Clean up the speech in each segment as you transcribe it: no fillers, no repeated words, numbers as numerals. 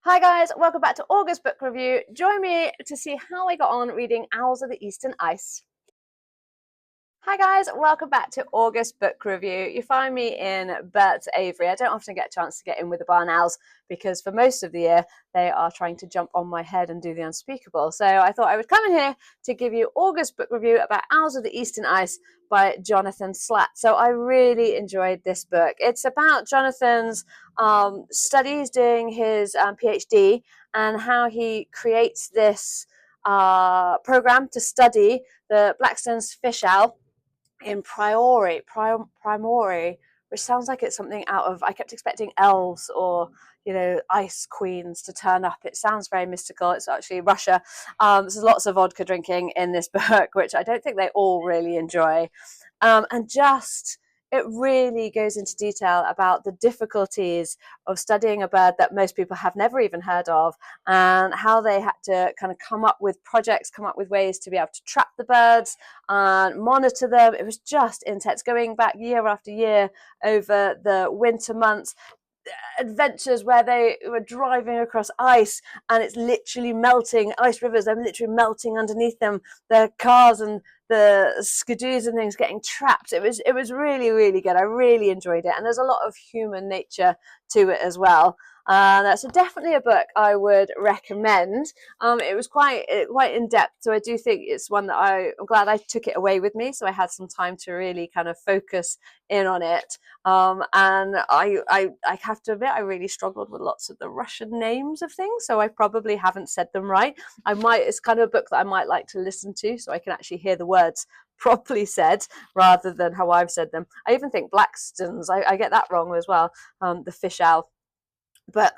Hi guys, welcome back to August book review. Join me to see how I got on reading Owls of the Eastern Ice. Hi guys, welcome back to August book review. You find me in Bert's Aviary. I don't often get a chance to get in with the barn owls because for most of the year they are trying to jump on my head and do the unspeakable. So I thought I would come in here to give you August book review about Owls of the Eastern Ice by Jonathan Slaght. So I really enjoyed this book. It's about Jonathan's studies doing his PhD and how he creates this program to study the Blackstone's fish owl in Primori, which sounds like it's something out of, I kept expecting elves or, ice queens to turn up. It sounds very mystical. It's actually Russia. There's lots of vodka drinking in this book, which I don't think they all really enjoy. And just, it really goes into detail about the difficulties of studying a bird that most people have never even heard of, and how they had to kind of come up with projects, come up with ways to be able to trap the birds and monitor them. It was just intense, going back year after year over the winter months. Adventures where they were driving across ice and it's literally melting, ice rivers, they're literally melting underneath them, their cars and the skidoos and things getting trapped. It was really, really good. I really enjoyed it, and there's a lot of human nature to it as well. So definitely a book I would recommend. It was quite in depth, so I do think it's one that I'm glad I took it away with me, so I had some time to really kind of focus in on it. And I have to admit I really struggled with lots of the Russian names of things, so I probably haven't said them right. It's kind of a book that I might like to listen to so I can actually hear the words properly said rather than how I've said them. I even think Blackstone's, I get that wrong as well, the fish owl. But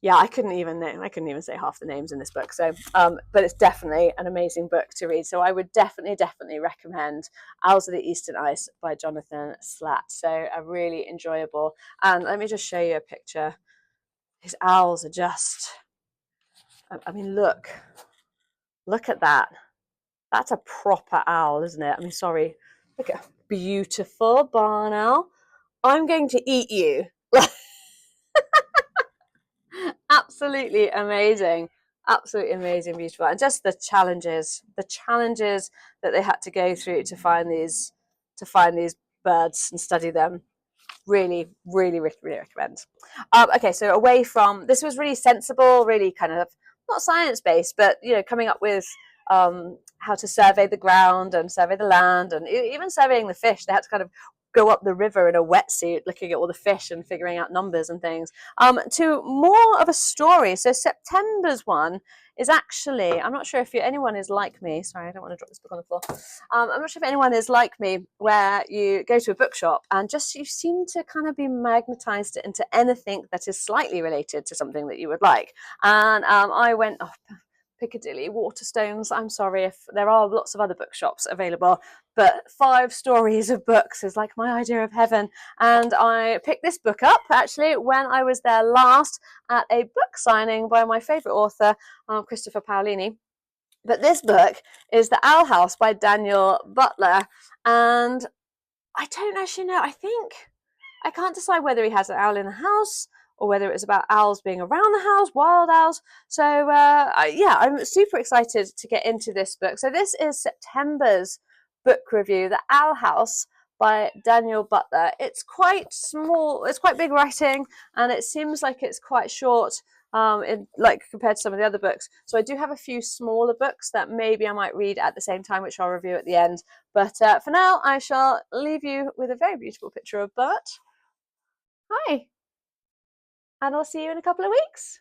yeah, I couldn't even say half the names in this book. So, but it's definitely an amazing book to read. So I would definitely recommend Owls of the Eastern Ice by Jonathan Slaght. So a really enjoyable. And let me just show you a picture. His owls are just, I mean, look at that. That's a proper owl, isn't it? I mean, sorry. Look at beautiful barn owl. I'm going to eat you. Absolutely amazing, beautiful, and just the challenges that they had to go through to find these birds and study them. Really recommend. Okay, so away from this was really sensible, really kind of not science based, but coming up with how to survey the ground and survey the land, and even surveying the fish. They had to kind of go up the river in a wetsuit looking at all the fish and figuring out numbers and things, to more of a story. So September's one is actually, I'm not sure if anyone is like me, sorry, I don't want to drop this book on the floor. I'm not sure if anyone is like me, where you go to a bookshop and just you seem to kind of be magnetized into anything that is slightly related to something that you would like. And I went, Piccadilly, Waterstones. I'm sorry if there are lots of other bookshops available, but 5 stories of books is like my idea of heaven. And I picked this book up actually when I was there last at a book signing by my favourite author, Christopher Paolini. But this book is The Owl House by Daniel Butler, and I don't actually know. I can't decide whether he has an owl in the house or whether it's about owls being around the house, wild owls. So yeah, I'm super excited to get into this book. So this is September's book review, The Owl House by Daniel Butler. It's quite small, it's quite big writing, and it seems like it's quite short, compared to some of the other books. So I do have a few smaller books that maybe I might read at the same time, which I'll review at the end. But for now, I shall leave you with a very beautiful picture of Bert. Hi, and I'll see you in a couple of weeks.